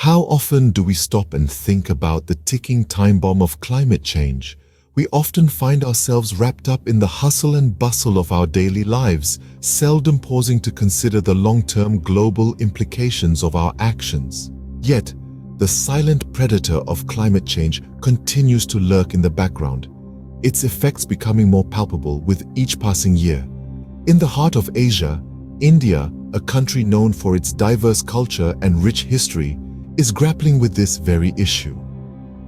How often do we stop and think about the ticking time bomb of climate change? We often find ourselves wrapped up in the hustle and bustle of our daily lives, seldom pausing to consider the long-term global implications of our actions. Yet, the silent predator of climate change continues to lurk in the background, its effects becoming more palpable with each passing year. In the heart of Asia, India, a country known for its diverse culture and rich history, is grappling with this very issue.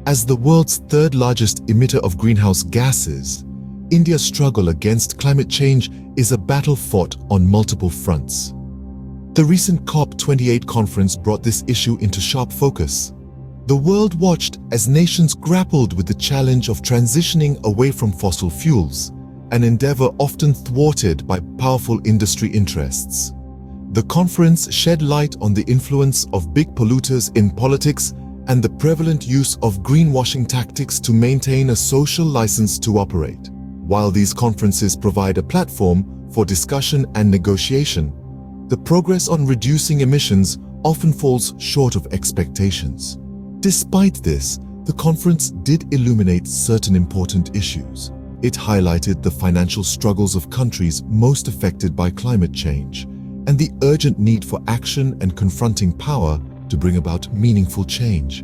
As the world's third largest emitter of greenhouse gases, India's struggle against climate change is a battle fought on multiple fronts. The recent COP28 conference brought this issue into sharp focus. The world watched as nations grappled with the challenge of transitioning away from fossil fuels, an endeavor often thwarted by powerful industry interests. The conference shed light on the influence of big polluters in politics and the prevalent use of greenwashing tactics to maintain a social license to operate. While these conferences provide a platform for discussion and negotiation, the progress on reducing emissions often falls short of expectations. Despite this, the conference did illuminate certain important issues. It highlighted the financial struggles of countries most affected by climate change and the urgent need for action and confronting power to bring about meaningful change.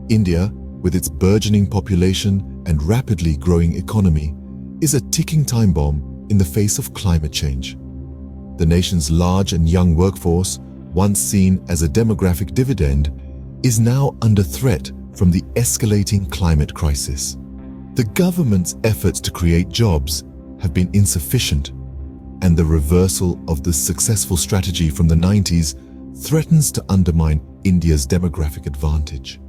India, with its burgeoning population and rapidly growing economy, is a ticking time bomb in the face of climate change. The nation's large and young workforce, once seen as a demographic dividend, is now under threat from the escalating climate crisis. The government's efforts to create jobs have been insufficient, and the reversal of the successful strategy from the 90s threatens to undermine India's demographic advantage.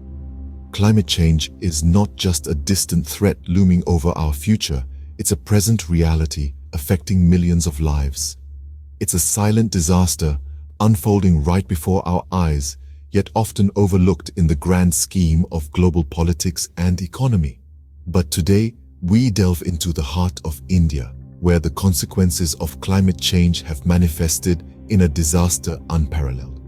Climate change is not just a distant threat looming over our future, it's a present reality affecting millions of lives. It's a silent disaster unfolding right before our eyes, yet often overlooked in the grand scheme of global politics and economy. But today, we delve into the heart of India, where the consequences of climate change have manifested in a disaster unparalleled.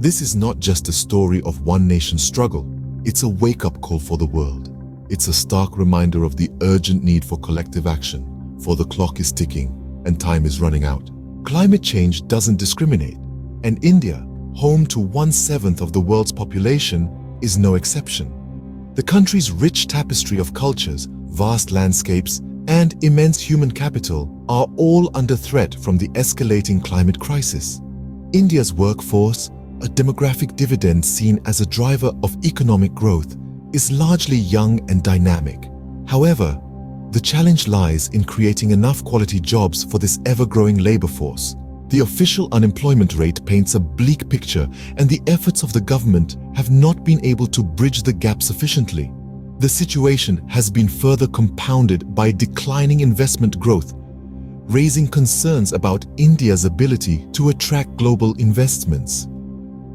This is not just a story of one nation's struggle, it's a wake-up call for the world. It's a stark reminder of the urgent need for collective action, for the clock is ticking and time is running out. Climate change doesn't discriminate, and India, home to 1/7 of the world's population, is no exception. The country's rich tapestry of cultures, vast landscapes, and immense human capital are all under threat from the escalating climate crisis. India's workforce, a demographic dividend seen as a driver of economic growth, is largely young and dynamic. However, the challenge lies in creating enough quality jobs for this ever-growing labor force. The official unemployment rate paints a bleak picture, and the efforts of the government have not been able to bridge the gap sufficiently. The situation has been further compounded by declining investment growth, raising concerns about India's ability to attract global investments.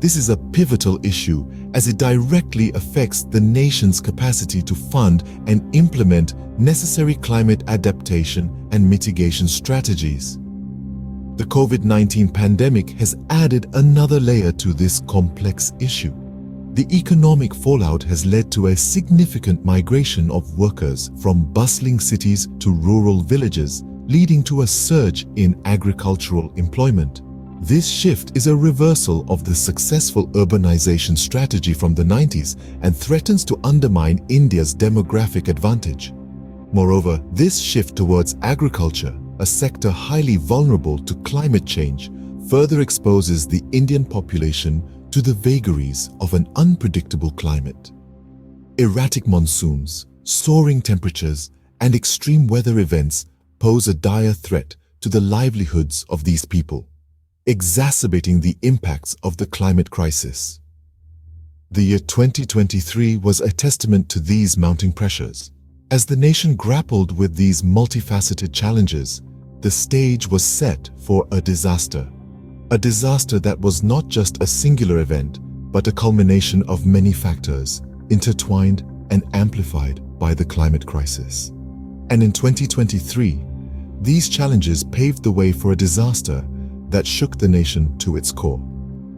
This is a pivotal issue as it directly affects the nation's capacity to fund and implement necessary climate adaptation and mitigation strategies. The COVID-19 pandemic has added another layer to this complex issue. The economic fallout has led to a significant migration of workers from bustling cities to rural villages, leading to a surge in agricultural employment. This shift is a reversal of the successful urbanization strategy from the 90s and threatens to undermine India's demographic advantage. Moreover, this shift towards agriculture, a sector highly vulnerable to climate change, further exposes the Indian population to the vagaries of an unpredictable climate. Erratic monsoons, soaring temperatures, and extreme weather events pose a dire threat to the livelihoods of these people, exacerbating the impacts of the climate crisis. The year 2023 was a testament to these mounting pressures. As the nation grappled with these multifaceted challenges, the stage was set for a disaster that was not just a singular event, but a culmination of many factors, intertwined and amplified by the climate crisis. And in 2023, these challenges paved the way for a disaster that shook the nation to its core.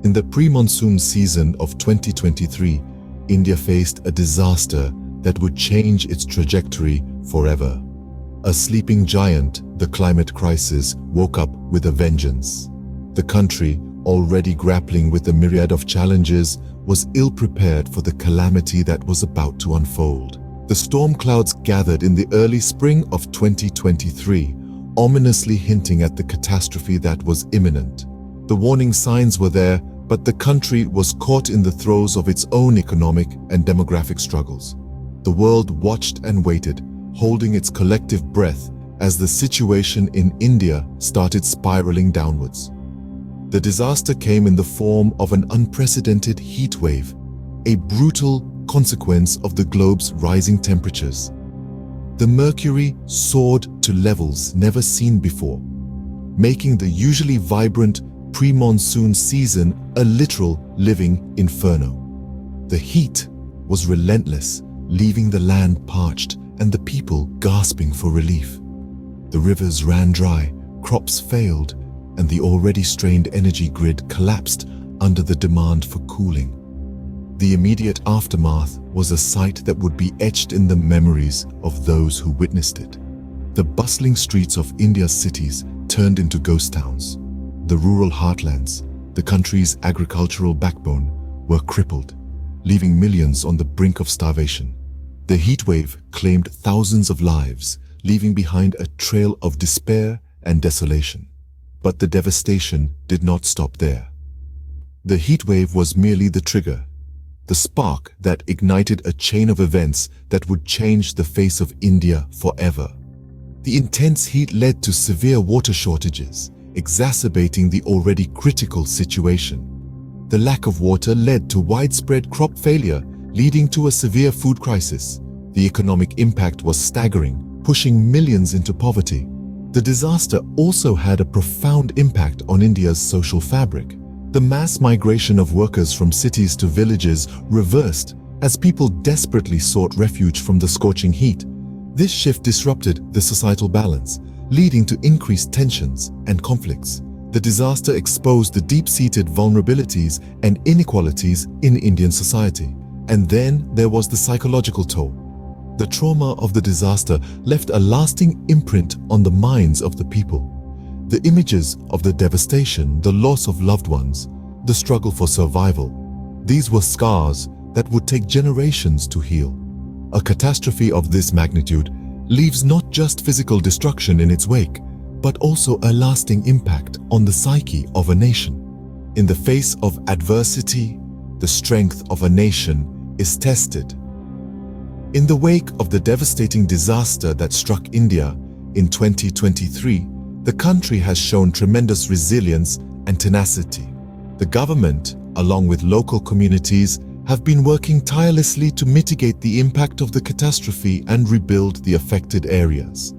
In the pre-monsoon season of 2023, India faced a disaster that would change its trajectory forever. A sleeping giant, the climate crisis, woke up with a vengeance. The country, already grappling with a myriad of challenges, was ill-prepared for the calamity that was about to unfold. The storm clouds gathered in the early spring of 2023, ominously hinting at the catastrophe that was imminent. The warning signs were there, but the country was caught in the throes of its own economic and demographic struggles. The world watched and waited, holding its collective breath as the situation in India started spiraling downwards. The disaster came in the form of an unprecedented heat wave, a brutal consequence of the globe's rising temperatures. The mercury soared to levels never seen before, making the usually vibrant pre-monsoon season a literal living inferno. The heat was relentless, leaving the land parched and the people gasping for relief. The rivers ran dry, crops failed, and the already strained energy grid collapsed under the demand for cooling. The immediate aftermath was a sight that would be etched in the memories of those who witnessed it. The bustling streets of India's cities turned into ghost towns. The rural heartlands, the country's agricultural backbone, were crippled, leaving millions on the brink of starvation. The heatwave claimed thousands of lives, leaving behind a trail of despair and desolation. But the devastation did not stop there. The heatwave was merely the trigger, the spark that ignited a chain of events that would change the face of India forever. The intense heat led to severe water shortages, exacerbating the already critical situation. The lack of water led to widespread crop failure, leading to a severe food crisis. The economic impact was staggering, pushing millions into poverty. The disaster also had a profound impact on India's social fabric. The mass migration of workers from cities to villages reversed as people desperately sought refuge from the scorching heat. This shift disrupted the societal balance, leading to increased tensions and conflicts. The disaster exposed the deep-seated vulnerabilities and inequalities in Indian society. And then there was the psychological toll. The trauma of the disaster left a lasting imprint on the minds of the people. The images of the devastation, the loss of loved ones, the struggle for survival, these were scars that would take generations to heal. A catastrophe of this magnitude leaves not just physical destruction in its wake, but also a lasting impact on the psyche of a nation. In the face of adversity, the strength of a nation is tested. In the wake of the devastating disaster that struck India in 2023, the country has shown tremendous resilience and tenacity. The government, along with local communities, have been working tirelessly to mitigate the impact of the catastrophe and rebuild the affected areas.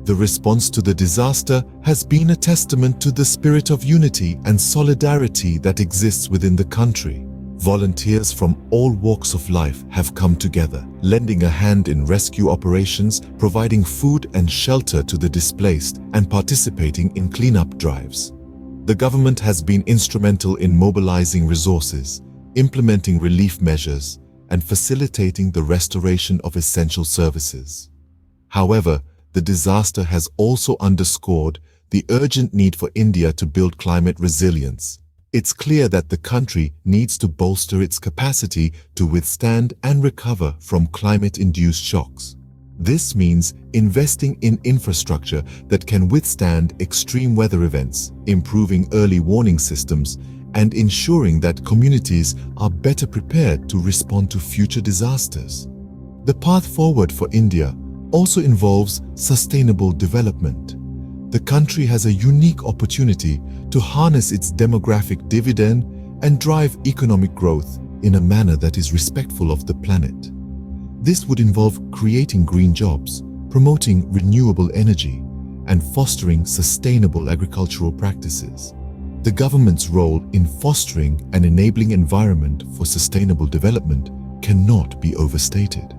The response to the disaster has been a testament to the spirit of unity and solidarity that exists within the country. Volunteers from all walks of life have come together, lending a hand in rescue operations, providing food and shelter to the displaced, and participating in cleanup drives. The government has been instrumental in mobilizing resources, implementing relief measures, and facilitating the restoration of essential services. However, the disaster has also underscored the urgent need for India to build climate resilience. It's clear that the country needs to bolster its capacity to withstand and recover from climate-induced shocks. This means investing in infrastructure that can withstand extreme weather events, improving early warning systems, and ensuring that communities are better prepared to respond to future disasters. The path forward for India also involves sustainable development. The country has a unique opportunity to harness its demographic dividend and drive economic growth in a manner that is respectful of the planet. This would involve creating green jobs, promoting renewable energy, and fostering sustainable agricultural practices. The government's role in fostering an enabling environment for sustainable development cannot be overstated.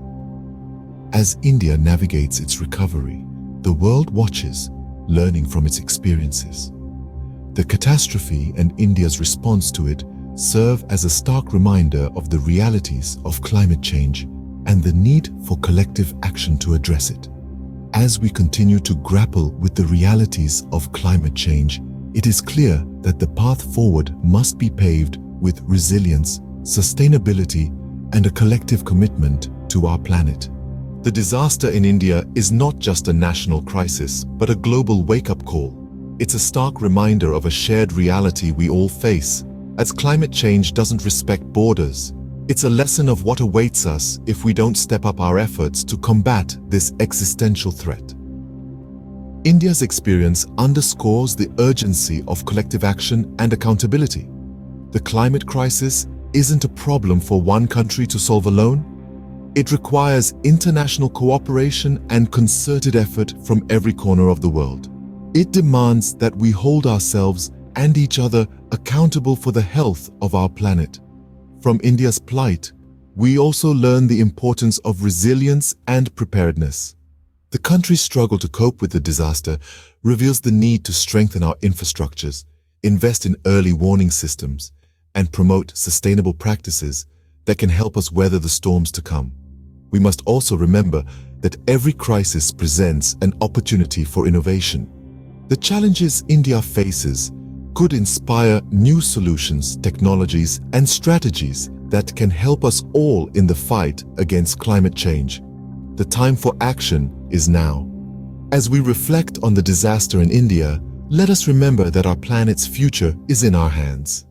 As India navigates its recovery, the world watches, learning from its experiences. The catastrophe and India's response to it serve as a stark reminder of the realities of climate change and the need for collective action to address it. As we continue to grapple with the realities of climate change, it is clear that the path forward must be paved with resilience, sustainability, and a collective commitment to our planet. The disaster in India is not just a national crisis, but a global wake-up call. It's a stark reminder of a shared reality we all face, as climate change doesn't respect borders. It's a lesson of what awaits us if we don't step up our efforts to combat this existential threat. India's experience underscores the urgency of collective action and accountability. The climate crisis isn't a problem for one country to solve alone. It requires international cooperation and concerted effort from every corner of the world. It demands that we hold ourselves and each other accountable for the health of our planet. From India's plight, we also learn the importance of resilience and preparedness. The country's struggle to cope with the disaster reveals the need to strengthen our infrastructures, invest in early warning systems, and promote sustainable practices that can help us weather the storms to come. We must also remember that every crisis presents an opportunity for innovation. The challenges India faces could inspire new solutions, technologies, and strategies that can help us all in the fight against climate change. The time for action is now. As we reflect on the disaster in India, let us remember that our planet's future is in our hands.